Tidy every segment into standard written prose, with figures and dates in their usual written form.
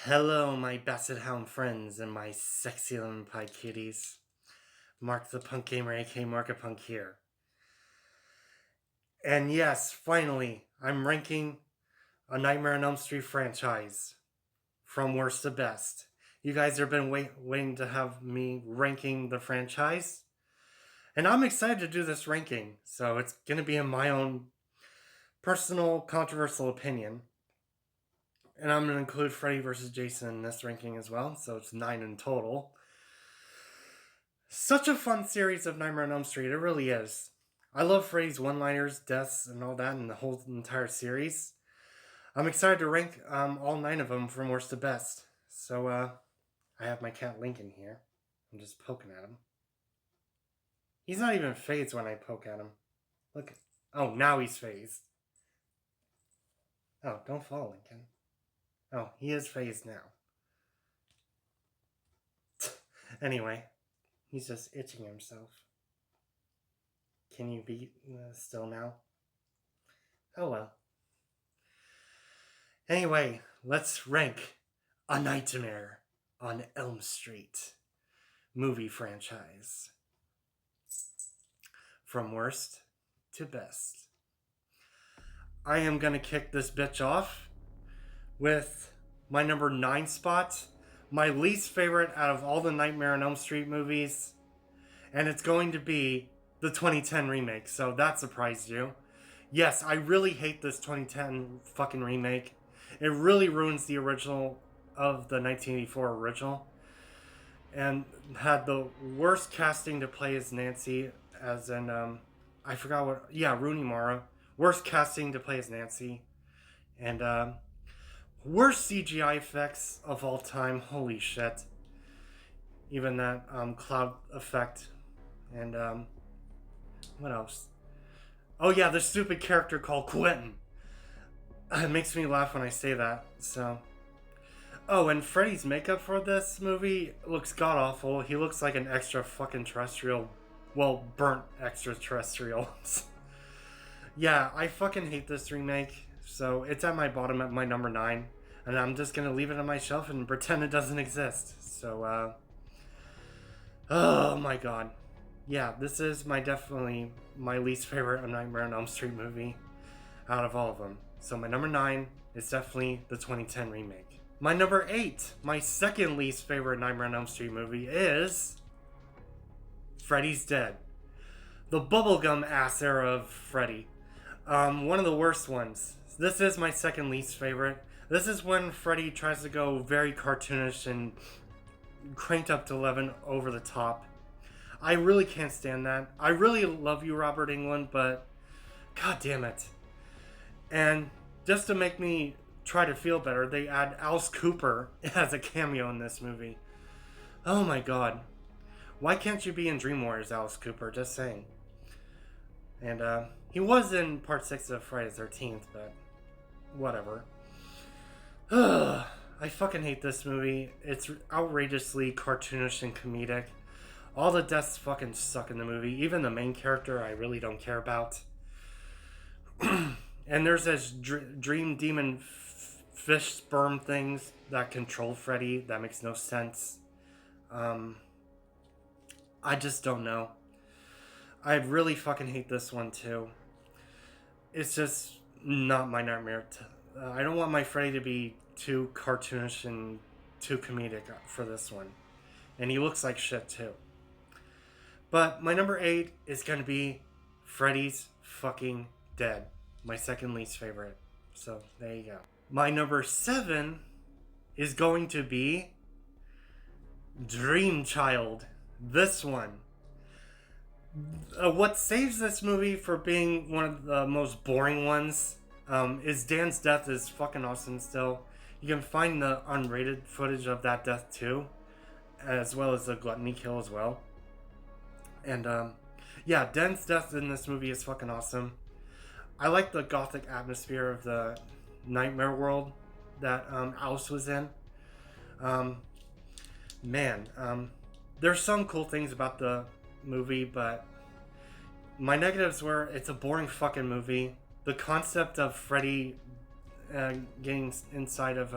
Hello, my basset hound friends and my sexy lemon pie kitties. Mark the Punk Gamer, a.k.a. Markapunk here. And yes, finally, I'm ranking a Nightmare on Elm Street franchise from worst to best. You guys have been waiting to have me ranking the franchise, and I'm excited to do this ranking. So it's going to be in my own personal, controversial opinion. And I'm going to include Freddy vs. Jason in this ranking as well, so it's 9 in total. Such a fun series of Nightmare on Elm Street, it really is. I love Freddy's one-liners, deaths, and all that in the whole entire series. I'm excited to rank all 9 of them from worst to best. So, I have my cat Lincoln here. I'm just poking at him. He's not even phased when I poke at him. Look. Oh, now he's phased. Oh, don't fall, Lincoln. Oh, he is phased now. Anyway, he's just itching himself. Can you be still now? Oh well. Anyway, let's rank A Nightmare on Elm Street movie franchise from worst to best. I am gonna kick this bitch off with my number 9 spot, my least favorite out of all the Nightmare on Elm Street movies, and it's going to be the 2010 remake, so that surprised you. Yes, I really hate this 2010 fucking remake. It really ruins the original of the 1984 original. And had the worst casting to play as Nancy, as in, I forgot what, yeah, Rooney Mara. Worst casting to play as Nancy. And, worst CGI effects of all time. Holy shit. Even that, cloud effect. And, what else? Oh yeah, the stupid character called Quentin. It makes me laugh when I say that, so. Oh, and Freddy's makeup for this movie looks god awful. He looks like an extra fucking terrestrial. Well, burnt extraterrestrial. Yeah, I fucking hate this remake, so it's at my bottom at my number 9. And I'm just gonna leave it on my shelf and pretend it doesn't exist. So, oh my god. Yeah, this is definitely my least favorite Nightmare on Elm Street movie out of all of them. So my number 9 is definitely the 2010 remake. My number 8, my second least favorite Nightmare on Elm Street movie is Freddy's Dead. The bubblegum ass era of Freddy. One of the worst ones. This is my second least favorite. This is when Freddy tries to go very cartoonish and cranked up to 11 over the top. I really can't stand that. I really love you, Robert Englund, but god damn it. And just to make me try to feel better, they add Alice Cooper as a cameo in this movie. Oh my god. Why can't you be in Dream Warriors, Alice Cooper? Just saying. And he was in part 6 of Friday the 13th, but whatever. I fucking hate this movie. It's outrageously cartoonish and comedic. All the deaths fucking suck in the movie. Even the main character I really don't care about. And there's this dream demon fish sperm things that control Freddy. That makes no sense. I just don't know. I really fucking hate this one too. It's just not my nightmare. I don't want my Freddy to be too cartoonish and too comedic for this one. And he looks like shit too. But my number 8 is going to be Freddy's fucking Dead. My second least favorite. So, there you go. My number 7 is going to be Dream Child. This one. What saves this movie for being one of the most boring ones is Dan's death is fucking awesome still. You can find the unrated footage of that death too, as well as the gluttony kill as well. And yeah, Dan's death in this movie is fucking awesome. I like the gothic atmosphere of the nightmare world that Alice was in. There's some cool things about the movie, but my negatives were it's a boring fucking movie. The concept of Freddy getting inside of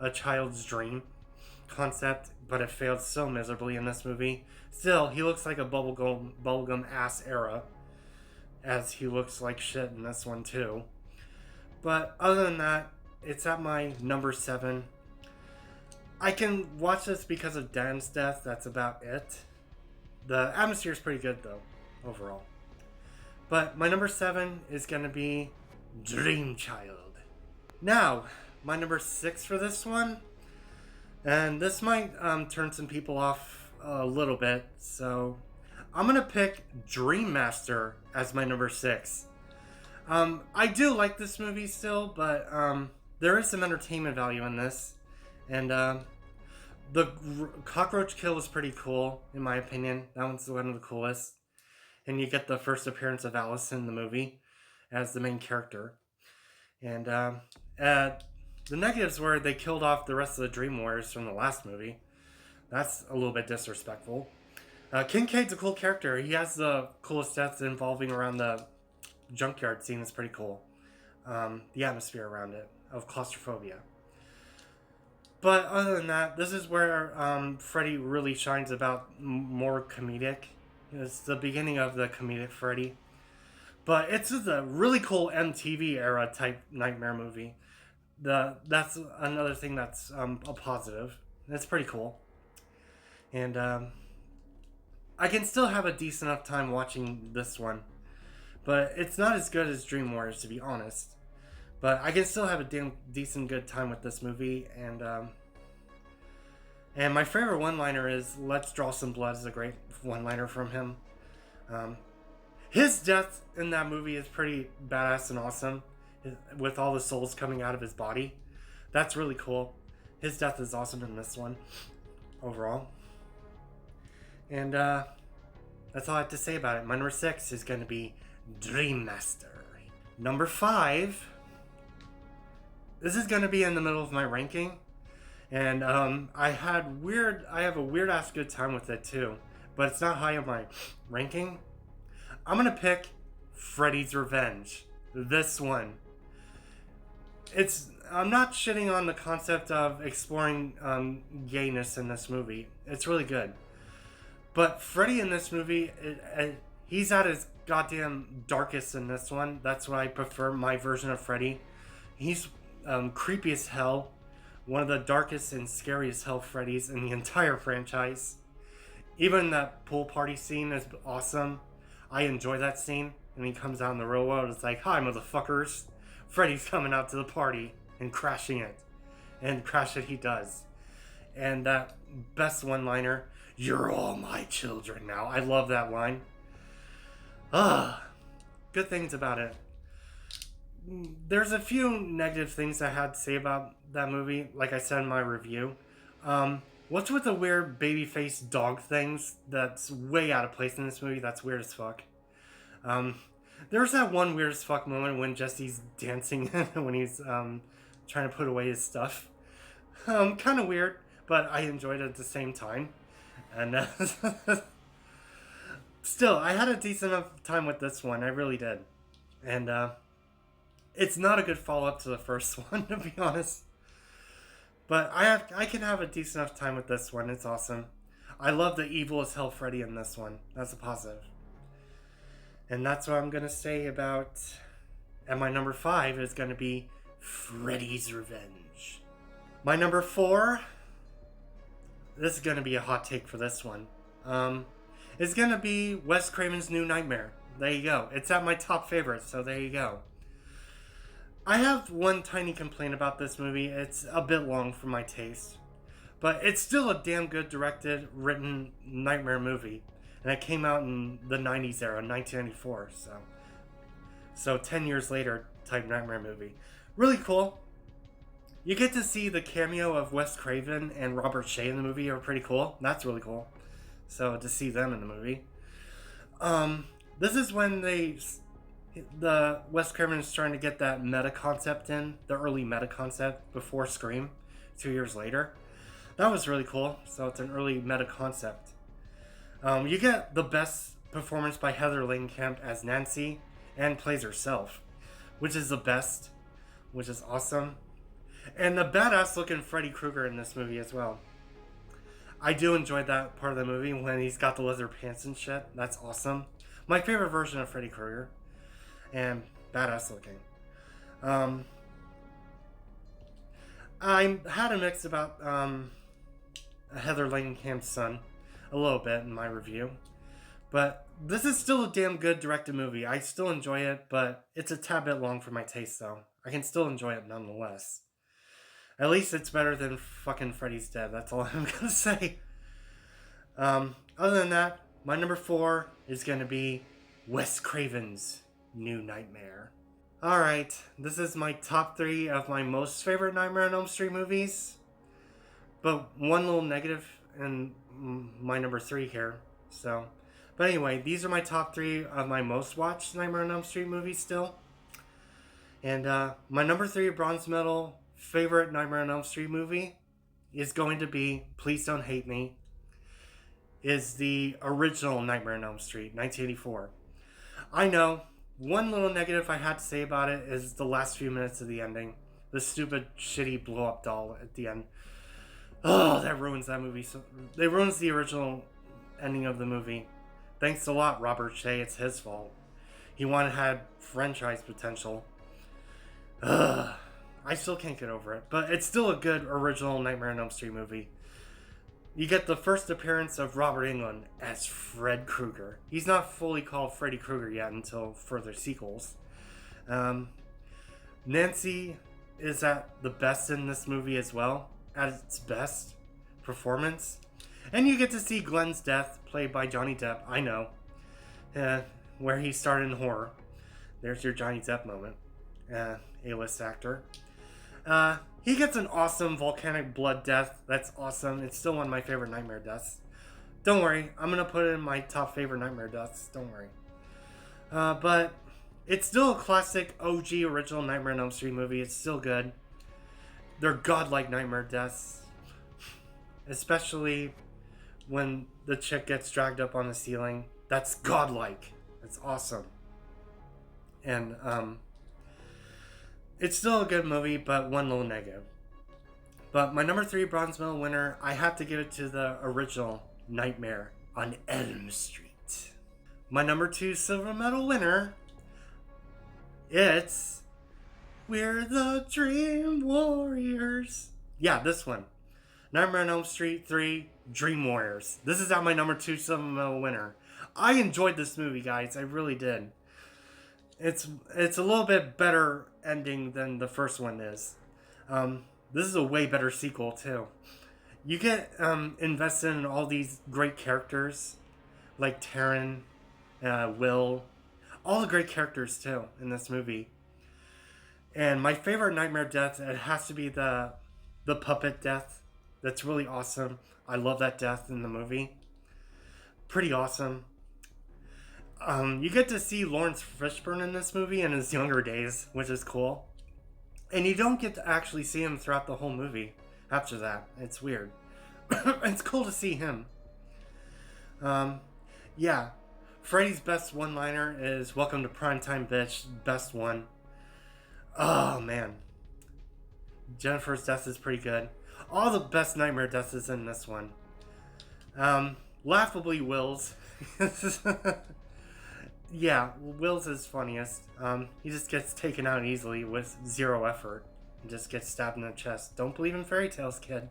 a child's dream concept, but it failed so miserably in this movie. Still, he looks like a bubblegum ass era, as he looks like shit in this one too. But other than that, it's at my number 7. I can watch this because of Dan's death. That's about it. The atmosphere is pretty good though, overall. But my number 7 is gonna be Dream Child. Now, my number 6 for this one, and this might turn some people off a little bit, so I'm gonna pick Dream Master as my number 6. I do like this movie still, but there is some entertainment value in this, and the cockroach kill is pretty cool in my opinion. That one's one of the coolest, and you get the first appearance of Alice in the movie as the main character. And the negatives were they killed off the rest of the Dream Warriors from the last movie. That's a little bit disrespectful. Kincaid's a cool character. He has the coolest deaths involving around the junkyard scene. It's pretty cool. The atmosphere around it of claustrophobia. But other than that, this is where Freddy really shines about more comedic. It's the beginning of the comedic Freddy. But it's just a really cool MTV era type nightmare movie. That's another thing that's a positive. It's pretty cool. And I can still have a decent enough time watching this one. But it's not as good as Dream Warriors, to be honest. But I can still have a decent good time with this movie. And my favorite one-liner is "Let's Draw Some Blood" is a great one-liner from him. His death in that movie is pretty badass and awesome, with all the souls coming out of his body. That's really cool. His death is awesome in this one, overall. And that's all I have to say about it. My number 6 is going to be Dream Master. Number 5. This is going to be in the middle of my ranking. And I have a weird ass good time with it too. But it's not high on my ranking. I'm going to pick Freddy's Revenge. This one. I'm not shitting on the concept of exploring gayness in this movie. It's really good. But Freddy in this movie, he's at his goddamn darkest in this one. That's why I prefer my version of Freddy. He's creepy as hell. One of the darkest and scariest hell Freddys in the entire franchise. Even that pool party scene is awesome. I enjoy that scene. And he comes out in the real world. It's like, hi, motherfuckers. Freddy's coming out to the party and crashing it. And crash it he does. And that best one-liner, "You're all my children now." I love that line. Good things about it. There's a few negative things I had to say about that movie, like I said in my review. What's with the weird baby-faced dog things that's way out of place in this movie? That's weird as fuck. There's that one weird as fuck moment when Jesse's dancing when he's trying to put away his stuff. Kind of weird, but I enjoyed it at the same time. And still, I had a decent enough time with this one. I really did. And it's not a good follow-up to the first one, to be honest. But I can have a decent enough time with this one. It's awesome. I love the evil as hell Freddy in this one. That's a positive. And that's what I'm going to say about... And my number 5 is going to be Freddy's Revenge. My number 4... This is going to be a hot take for this one. It's going to be Wes Craven's New Nightmare. There you go. It's at my top favorite, so there you go. I have one tiny complaint about this movie. It's a bit long for my taste. But it's still a damn good directed, written nightmare movie. And it came out in the 90s era, 1994. So 10 years later type nightmare movie. Really cool. You get to see the cameo of Wes Craven and Robert Shea in the movie are pretty cool. That's really cool. So to see them in the movie. This is when the Wes Craven is trying to get that meta concept in, the early meta concept before Scream, 2 years later. That was really cool. So it's an early meta concept. You get the best performance by Heather Langenkamp as Nancy and plays herself, which is the best, which is awesome. And the badass looking Freddy Krueger in this movie as well. I do enjoy that part of the movie when he's got the leather pants and shit. That's awesome. My favorite version of Freddy Krueger. And badass looking. Um, I had a mix about Heather Langham's son a little bit in my review. But this is still a damn good directed movie. I still enjoy it, but it's a tad bit long for my taste, though. I can still enjoy it nonetheless. At least it's better than fucking Freddy's Dead. That's all I'm gonna say. Other than that, my number 4 is gonna be Wes Craven's New Nightmare. Alright, this is my top 3 of my most favorite Nightmare on Elm Street movies. But one little negative in my number 3 here. But anyway, these are my top 3 of my most watched Nightmare on Elm Street movies still. And my number 3 bronze medal favorite Nightmare on Elm Street movie is going to be, please don't hate me, is the original Nightmare on Elm Street, 1984. I know, one little negative I had to say about it is the last few minutes of the ending. The stupid, shitty blow-up doll at the end. Oh, that ruins that movie. It ruins the original ending of the movie. Thanks a lot, Robert Shea. It's his fault. He had franchise potential. Ugh. I still can't get over it. But it's still a good original Nightmare on Elm Street movie. You get the first appearance of Robert Englund as Fred Krueger. He's not fully called Freddy Krueger yet until further sequels. Nancy is at the best in this movie as well. At its best performance. And you get to see Glenn's death, played by Johnny Depp. I know. Where he started in horror. There's your Johnny Depp moment. A-list actor. He gets an awesome volcanic blood death. That's awesome. It's still one of my favorite nightmare deaths. Don't worry. I'm going to put it in my top favorite nightmare deaths. Don't worry. But it's still a classic OG original Nightmare on Elm Street movie. It's still good. They're godlike nightmare deaths. Especially when the chick gets dragged up on the ceiling. That's godlike. It's awesome. And it's still a good movie, but one little negative. But my number 3 bronze medal winner, I have to give it to the original Nightmare on Elm Street. My number 2 silver medal winner, it's We're the Dream Warriors. Yeah, this one. Nightmare on Elm Street 3, Dream Warriors. This is at my number 2 silver medal winner. I enjoyed this movie, guys. I really did. It's a little bit better ending than the first one is. This is a way better sequel, too. You get invested in all these great characters, like Taryn, Will, all the great characters, too, in this movie. And my favorite nightmare death, it has to be the puppet death. That's really awesome. I love that death in the movie. Pretty awesome. You get to see Lawrence Fishburne in this movie in his younger days, which is cool. And you don't get to actually see him throughout the whole movie after that. It's weird. It's cool to see him. Yeah. Freddy's best one-liner is "Welcome to Primetime, bitch." Best one. Oh, man. Jennifer's death is pretty good. All the best nightmare deaths is in this one. Laughably, Will's. Yeah, Will's is funniest. He just gets taken out easily with zero effort. And just gets stabbed in the chest. Don't believe in fairy tales, kid.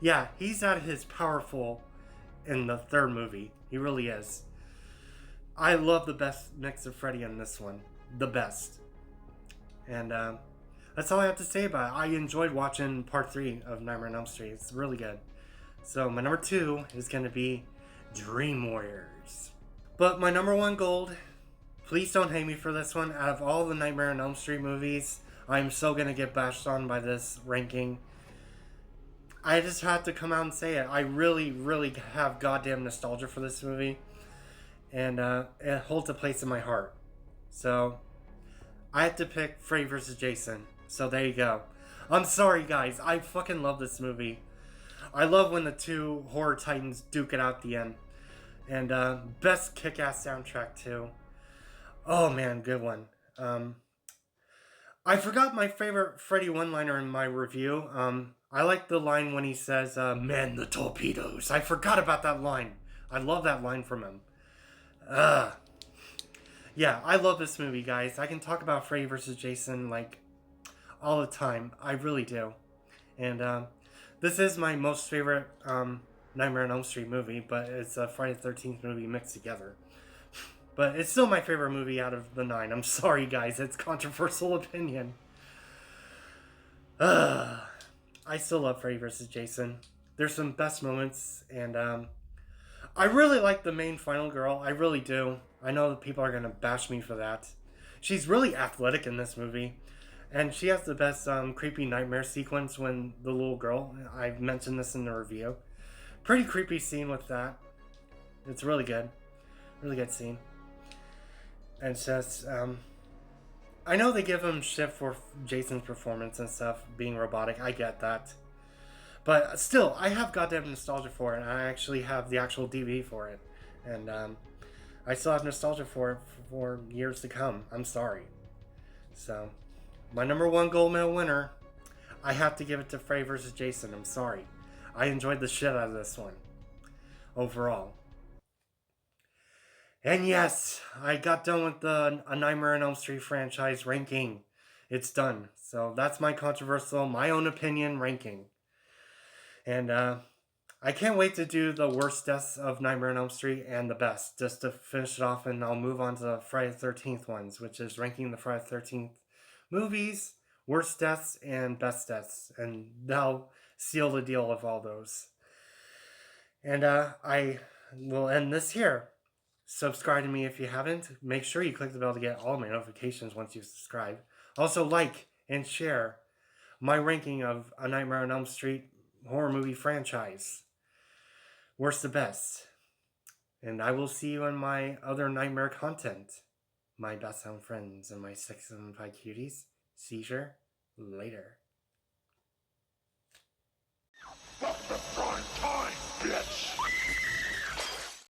Yeah, he's at his powerful in the third movie. He really is. I love the best mix of Freddy in this one. The best. And that's all I have to say about it. I enjoyed watching part 3 of Nightmare on Elm Street. It's really good. So my number 2 is going to be Dream Warriors. But my number 1 gold, please don't hate me for this one. Out of all the Nightmare on Elm Street movies, I'm so going to get bashed on by this ranking. I just had to come out and say it. I really, really have goddamn nostalgia for this movie. And it holds a place in my heart. So I had to pick Freddy vs. Jason. So there you go. I'm sorry, guys. I fucking love this movie. I love when the two horror titans duke it out at the end. And best kick-ass soundtrack, too. Oh, man, good one. I forgot my favorite Freddy one-liner in my review. I like the line when he says, "Man, the torpedoes." I forgot about that line. I love that line from him. Uh, yeah, I love this movie, guys. I can talk about Freddy vs. Jason like all the time. I really do. And this is my most favorite Nightmare on Elm Street movie, but it's a Friday the 13th movie mixed together. But it's still my favorite movie out of the 9. I'm sorry, guys. It's controversial opinion. I still love Freddy vs. Jason. There's some best moments, and I really like the main final girl. I really do. I know that people are gonna bash me for that. She's really athletic in this movie, and she has the best creepy nightmare sequence when the little girl. I've mentioned this in the review. Pretty creepy scene with that. It's really good scene. And it's just I know they give him shit for Jason's performance and stuff being robotic. I get that. But still, I have goddamn nostalgia for it, and I actually have the actual DVD for it. And I still have nostalgia for it for years to come. I'm sorry. So, my number one gold medal winner, I have to give it to Freddy vs. Jason. I'm sorry. I enjoyed the shit out of this one. Overall. And yes, I got done with the A Nightmare on Elm Street franchise ranking. It's done. So that's my controversial, my own opinion ranking. And I can't wait to do the worst deaths of Nightmare on Elm Street and the best, just to finish it off, and I'll move on to the Friday the 13th ones, which is ranking the Friday the 13th movies, worst deaths, and best deaths. And that'll seal the deal of all those. And I will end this here. Subscribe to me if you haven't. Make sure you click the bell to get all my notifications once you subscribe. Also, like and share my ranking of A Nightmare on Elm Street horror movie franchise. Worst to best. And I will see you in my other nightmare content. My best sound friends and my 675 cuties. Seizure later.